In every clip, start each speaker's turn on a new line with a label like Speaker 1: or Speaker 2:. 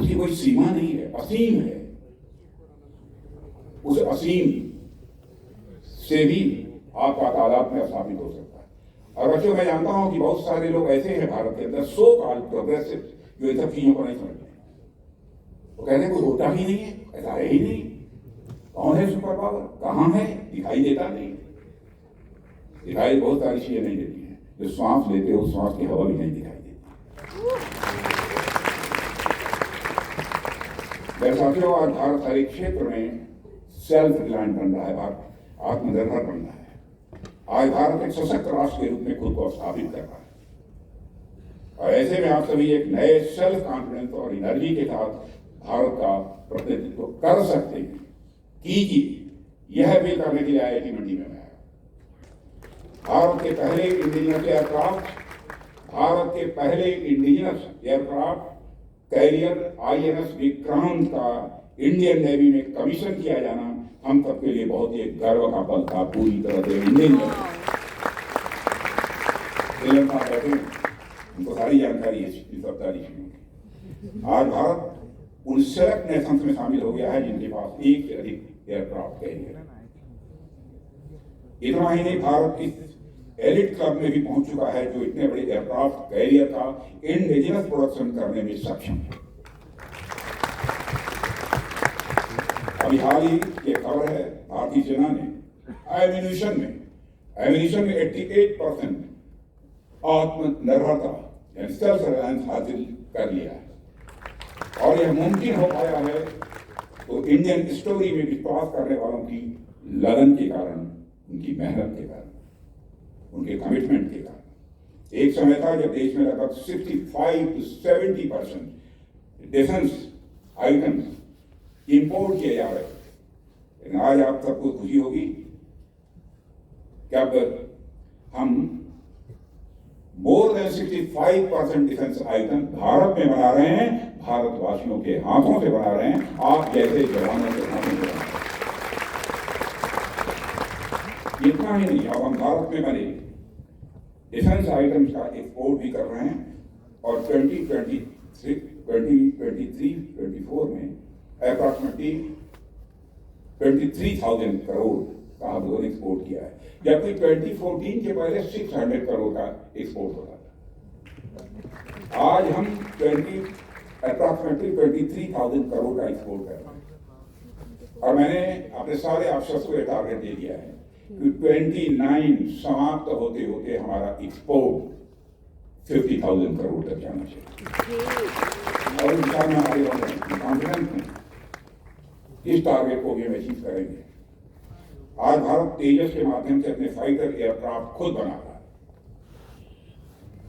Speaker 1: उसकी कोई सीमा नहीं है, असीम है। उस असीम से भी आपका तादाद में स्थापित हो सकता है। और बच्चों, मैं जानता हूं कि बहुत सारे लोग ऐसे हैं भारत के अंदर, सो कॉल्ड प्रोग्रेसिव, जो इन सब चीजों को नहीं समझते। वो कहते हैं कोई होता ही नहीं है, ऐसा है ही नहीं, कौन है सुपर पावर, कहाँ है, दिखाई देता नहीं। दिखाई बहुत सारी चीजें नहीं देती हैं, जो श्वास लेते हो श्वास की हवा भी नहीं दिखाई देती। साथियों, आज भारत हर एक क्षेत्र में सेल्फ रिलायंट बन रहा है, भारत आत्मनिर्भर बन रहा है। आज भारत एक सशक्त राष्ट्र के रूप में खुद को स्थापित कर रहा है। और ऐसे में आप सभी एक नए सेल्फ कॉन्फिडेंस और एनर्जी के साथ भारत का प्रतिनिधित्व कर सकते हैं। कीजिए। यह भी करने के लिए IIT मंडी में आया। भारत के पहले indigenous aircraft carrier INS Vikrant का इंडियन नेवी में कमीशन किया जाना हम सबके लिए बहुत ही गर्व का पल था। पूरी तरह से इंडियन साहब बैठे, उनको सारी जानकारी है इन सब तारीखों। आज भारत उन सेलेक्ट नेशंस में शामिल हो गया है जिनके पास एक से अधिक एयरक्राफ्ट कैरियर है। इतना ही नहीं, भारत इस एलिट क्लब में भी पहुंच चुका है जो इतने बड़े एयरक्राफ्ट कैरियर का इंडिजिनस प्रोडक्शन करने में सक्षम है। अभी हाल ही ये खबर है, भारतीय सेना ने एमिनिशन में 88% आत्मनिर्भरता यानी सेल्फ रिलायंस हासिल कर लिया है। और यह मुमकिन हो पाया है तो इंडियन स्टोरी में विश्वास करने वालों की लगन के कारण, उनकी मेहनत के कारण, उनके कमिटमेंट के कारण। एक समय था जब देश में लगभग 65 to 70% डिफेंस आइटम्स इंपोर्ट किए जा रहे थे। लेकिन आज आप सबको खुशी होगी कि अब हम more than 65% defence item Bharat में बना रहे हैं, भारतवासियों के हाथों से बना रहे हैं, आप जैसे जवानों के हाथों से बना रहे हैं। इतना ही नहीं, अब हम भारत में बने डिफेंस आइटम्स का एक्सपोर्ट भी कर रहे हैं। और 2023-24 में अप्रॉक्सिमेटली 23,000 करोड़ का हम लोगों ने एक्सपोर्ट किया है, जबकि 2014 के पहले 600 करोड़ का एक्सपोर्ट होता था। आज हम अप्रॉक्सिमेटली 23,000 करोड़ का एक्सपोर्ट कर रहे हैं। और मैंने अपने सारे अफसर्स को यह टारगेट दे दिया है कि 29 समाप्त होते होते हमारा एक्सपोर्ट 50,000 करोड़ तक जाना चाहिए। और इंसान में हमारे कॉन्फिडेंस में इस टारगेट को भी हम अचीव करेंगे। आज भारत तेजस के माध्यम से अपने फाइटर एयरक्राफ्ट खुद बना रहा है।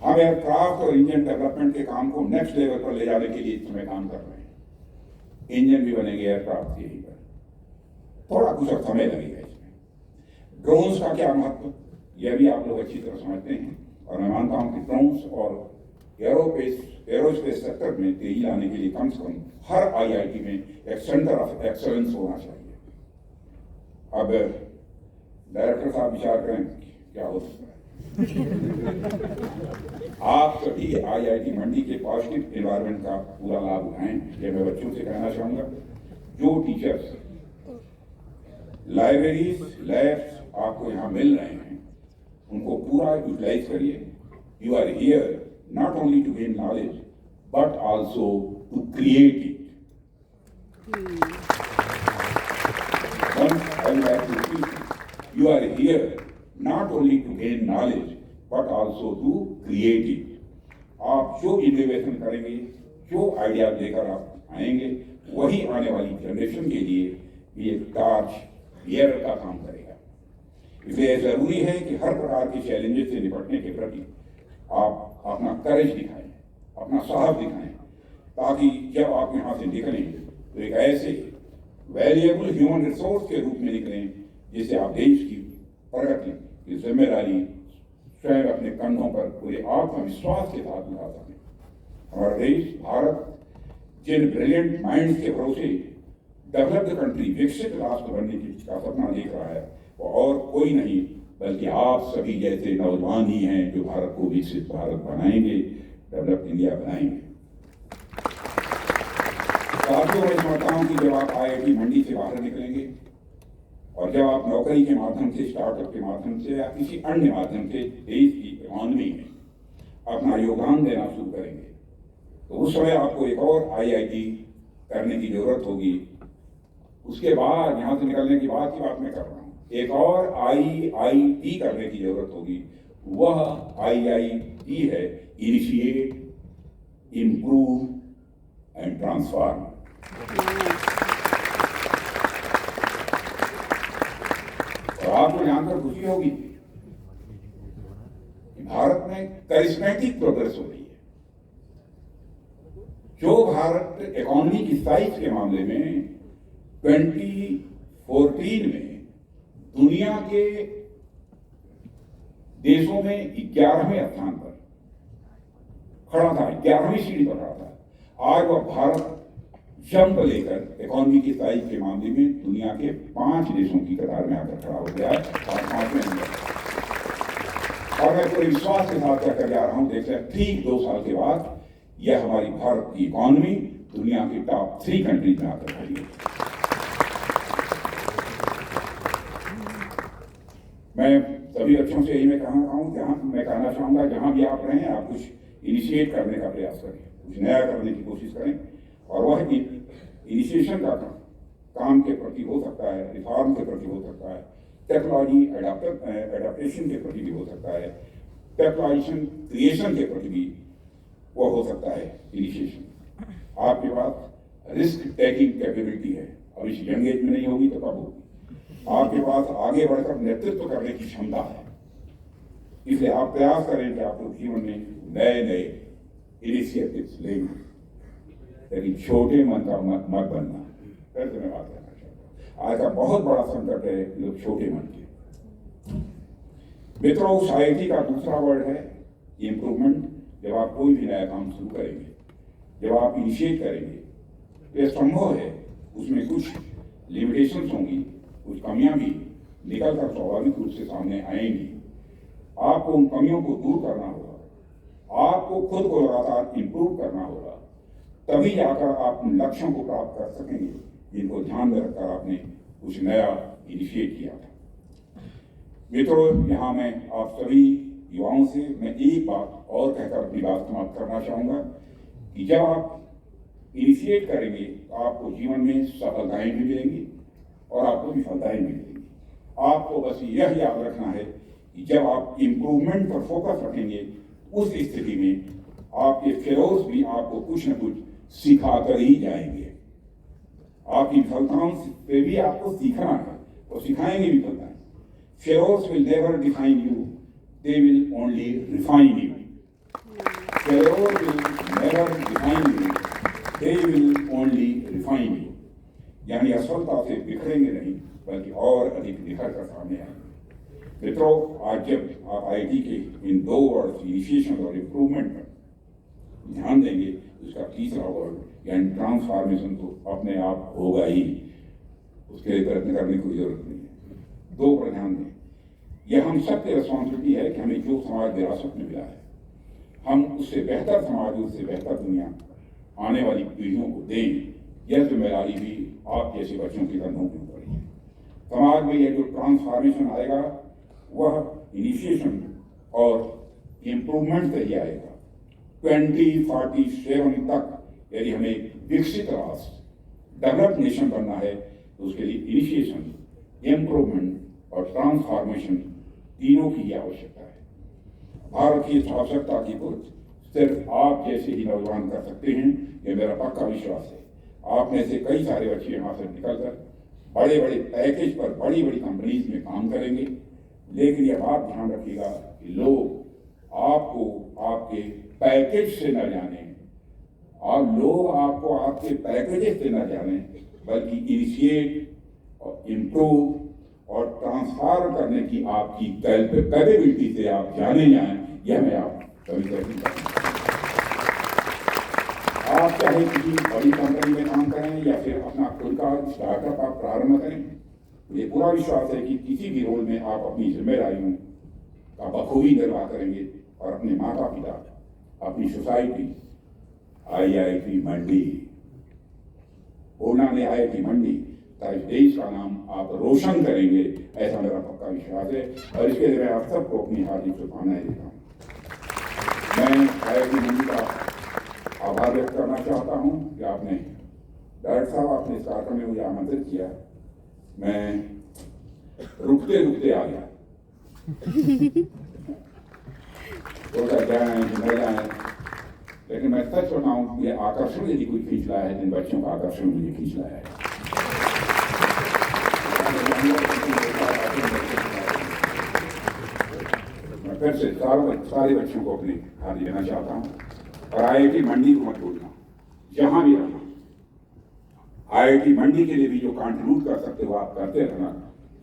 Speaker 1: हम एयरक्राफ्ट और इंजन डेवलपमेंट के काम को नेक्स्ट लेवल पर ले जाने के लिए इस समय काम कर रहे हैं। इंजन भी बनेंगे एयरक्राफ्ट के ही पर, थोड़ा कुछ समय लगेगा इसमें। ड्रोन्स का क्या महत्व, यह भी आप लोग अच्छी तरह समझते हैं। और मैं मानता हूं कि ड्रोन्स और एरोस्पेस सेक्टर में तेजी लाने के लिए कम से कम हर IIT में एक सेंटर ऑफ एक्सलेंस होना चाहिए। अब डायरेक्टर साहब विचार करें क्या हो सकता है। आप सभी IIT मंडी के पॉजिटिव एनवायरनमेंट का पूरा लाभ उठाएं, ये मैं बच्चों से कहना चाहूंगा। जो टीचर्स लाइब्रेरीज लैब्स आपको यहाँ मिल रहे हैं, उनको पूरा यूटिलाइज करिए। You are here not only to gain knowledge but also to create it. Once I would like to repeat, you are here not only to gain knowledge but also to create it. आप जो innovation करेंगे, जो idea लेकर आप आएंगे, वही आने वाली जनरेशन के लिए भी एक टार्च बियर का काम करेगा। इसलिए जरूरी है कि हर प्रकार के चैलेंजेस से निपटने के प्रति आप अपना करेज दिखाएं, अपना साहस दिखाएं, ताकि जब आप यहाँ से निकलें तो एक ऐसे वैल्यूएबल ह्यूमन रिसोर्स के रूप में निकलें जिससे आप देश की प्रगति की जिम्मेदारी स्वयं अपने कंधों पर पूरे आत्मविश्वास के साथ उठा सकें। हमारा देश भारत जिन ब्रिलियंट माइंड्स के भरोसे डेवलप्ड कंट्री, विकसित राष्ट्र बनने का सपना देख रहा है, वो और कोई नहीं बल्कि आप सभी जैसे नौजवान ही हैं जो भारत को विकसित भारत बनाएंगे, डेवलप्ड इंडिया बनाएंगे। साथियों, मैं समझता हूँ कि जब आप IIT मंडी से बाहर निकलेंगे और जब आप नौकरी के माध्यम से, स्टार्टअप के माध्यम से या किसी अन्य माध्यम से देश की इकोनॉमी में अपना योगदान देना शुरू करेंगे, तो उस समय आपको एक और IIT करने की जरूरत होगी। उसके बाद यहाँ से निकलने की बात मैं कर रहा हूँ, एक और IIT करने की जरूरत होगी। वह IIT है इनिशिएट, इम्प्रूव एंड ट्रांसफॉर्म। और आपको जानकर खुशी होगी कि भारत में करिश्मेटिक प्रोग्रेस हो रही है। जो भारत इकोनॉमी की साइज के मामले में 2014 में दुनिया के देशों में 11वें स्थान पर खड़ा था, 11वीं सीढ़ी पर खड़ा था, आज वह भारत जंप लेकर इकोनॉमी की साइज के मामले में दुनिया के 5 देशों की कतार में आकर खड़ा हो गया है और 5 में अंदर। और मैं पूरे विश्वास के साथ कहकर जा रहा हूं, देखते हैं ठीक 2 साल के बाद यह हमारी भारत की इकोनॉमी दुनिया की टॉप 3 कंट्रीज में आकर खड़ी है। मैं सभी बच्चों से यही मैं कहना चाहूंगा, जहां भी आप रहें, आप कुछ इनिशिएट करने का प्रयास करें, कुछ नया करने की कोशिश करें। और वह इनिशिएशन का काम के प्रति हो सकता है, रिफॉर्म के प्रति हो सकता है, टेक्नोलॉजी एडाप्टेशन के प्रति भी हो सकता है, टेक्नोलॉजिशन क्रिएशन के प्रति भी वो हो सकता है इनिशिएशन। आपके पास रिस्क टेकिंग कैपेबिलिटी है, अब इस यंग एज में नहीं होगी तो कब होगी। आपके पास आगे बढ़कर नेतृत्व करने की क्षमता है, इसलिए आप प्रयास करें कि आप लोग जीवन में नए नए इनिशिएटिव्स लेंगे, लेकिन छोटे मन का मत बनना। फिर से मैं बात करना चाहता हूँ, आज का बहुत बड़ा संकट है लोग छोटे मन के। मित्रों, उस IIT का दूसरा वर्ड है इम्प्रूवमेंट। जब आप कोई भी नया काम शुरू करेंगे, जब आप इनिशिएट करेंगे, यह संभव है उसमें कुछ लिमिटेशंस होंगी, कुछ कमियां भी निकल कर स्वाभाविक रूप से सामने आएंगी। आपको उन कमियों को दूर करना होगा, आपको खुद को लगातार इंप्रूव करना होगा, तभी जाकर आप उन लक्ष्यों को प्राप्त कर सकेंगे जिनको ध्यान में रखकर आपने कुछ नया इनिशिएट किया था। मित्रों, यहाँ मैं आप सभी युवाओं से मैं एक बात और कहकर अपनी बात समाप्त करना चाहूंगा कि जब आप इनिशिएट करेंगे तो आपको जीवन में सफलताएं भी मिलेंगी और आपको विफलताएं भी मिलेंगी। आपको बस यह याद रखना है कि जब आप इम्प्रूवमेंट पर फोकस रखेंगे, उस स्थिति में आपके फेलोज भी आपको कुछ न कुछ सिखाकर ही जाएंगे। आपकी विफलताओं से भी आपको सीखना है, और सिखाएंगे विफलताएं। Fellows will never define you, they will only refine you. Failure will never define you, they will only refine you. यानी असफलता से बिखरेंगे नहीं, बल्कि और अधिक निखर कर सामने आएंगे। मित्रों, आज जब आप IIT के इन 2 वर्ड इनिशिएशन और इम्प्रूवमेंट पर ध्यान देंगे, उसका तीसरा वर्ड यानी ट्रांसफॉर्मेशन तो अपने आप होगा ही, उसके लिए प्रयत्न करने की जरूरत नहीं है। 2 पर ध्यान दें। यह हम सबकी रिस्पॉन्सिबिलिटी है कि हमें जो समाज विरासत में मिला है, हम उससे बेहतर समाज, उससे बेहतर दुनिया आने वाली पीढ़ियों को दें। यह जिम्मेदारी भी आप जैसे बच्चों की कंधों के ऊपर है। समाज में यह जो ट्रांसफॉर्मेशन आएगा, वह इनिशिएशन और इम्प्रूवमेंट से ही आएगा। 2047 तक यदि हमें विकसित राष्ट्र, डेवलप्ड नेशन बनना है, तो उसके लिए इनिशिएशन, इम्प्रूवमेंट और ट्रांसफॉर्मेशन तीनों की आवश्यकता है। भारत की इस आवश्यकता की पूर्ति सिर्फ आप जैसे ही नौजवान कर सकते हैं, यह मेरा पक्का विश्वास है। आप में से कई सारे बच्चे यहाँ से निकलकर बड़े बड़े पैकेज पर बड़ी बड़ी कंपनीज में काम करेंगे, लेकिन यह बात ध्यान रखिएगा कि लोग आपको आपके पैकेज से न जाने, और लोग आपको आपके पैकेजेस से न जाने, बल्कि इनिशिएट और इम्प्रूव और ट्रांसफॉर्म करने की आपकी कैपेबिलिटी से आप जाने जाएं। यह मैं आप सभी कहता हूं। आप चाहे किसी बड़ी कंपनी में काम करें या फिर अपना खुद का स्टार्टअप आप प्रारंभ करें, मुझे पूरा विश्वास है कि किसी भी रोल में आप अपनी जिम्मेदारियों का बखूबी निर्वाह करेंगे और अपने माता पिता, अपनी सोसाइटी, IIT मंडी होना ने IIT मंडी ताकि देश का नाम आप रोशन करेंगे, ऐसा मेरा पक्का विश्वास है। और इसके लिए मैं आप सबको अपनी हार्दिक शुभकामनाएं देता हूँ। मैं IIT मंडी का आभार व्यक्त करना चाहता हूँ कि आपने डॉक्टर साहब आपने इस कार्यक्रम में मुझे आमंत्रित किया। मैं रुकते रुकते आ गया जाए, लेकिन मैं सच बताऊं ये आकर्षण यदि कोई खींच लाया है, इन बच्चों का आकर्षण मुझे खींच लाया है। मैं फिर से सारे बच्चों को अपनी हाजिर देना चाहता हूँ। और IIT मंडी को मत भूलना, जहां भी रहना IIT मंडी के लिए भी जो कंट्रीब्यूट कर सकते हो आप करते रहना।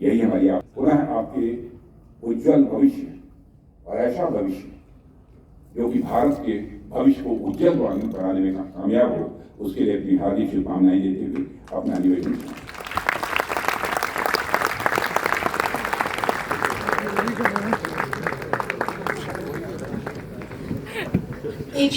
Speaker 1: यही हमारी आप पुनः आपके उज्जवल भविष्य और ऐसा भविष्य जो कि भारत के भविष्य को उज्जवल बनाने में कामयाब हो, उसके लिए अपनी हार्दिक शुभकामनाएं देते हुए अपना निवेदन
Speaker 2: एक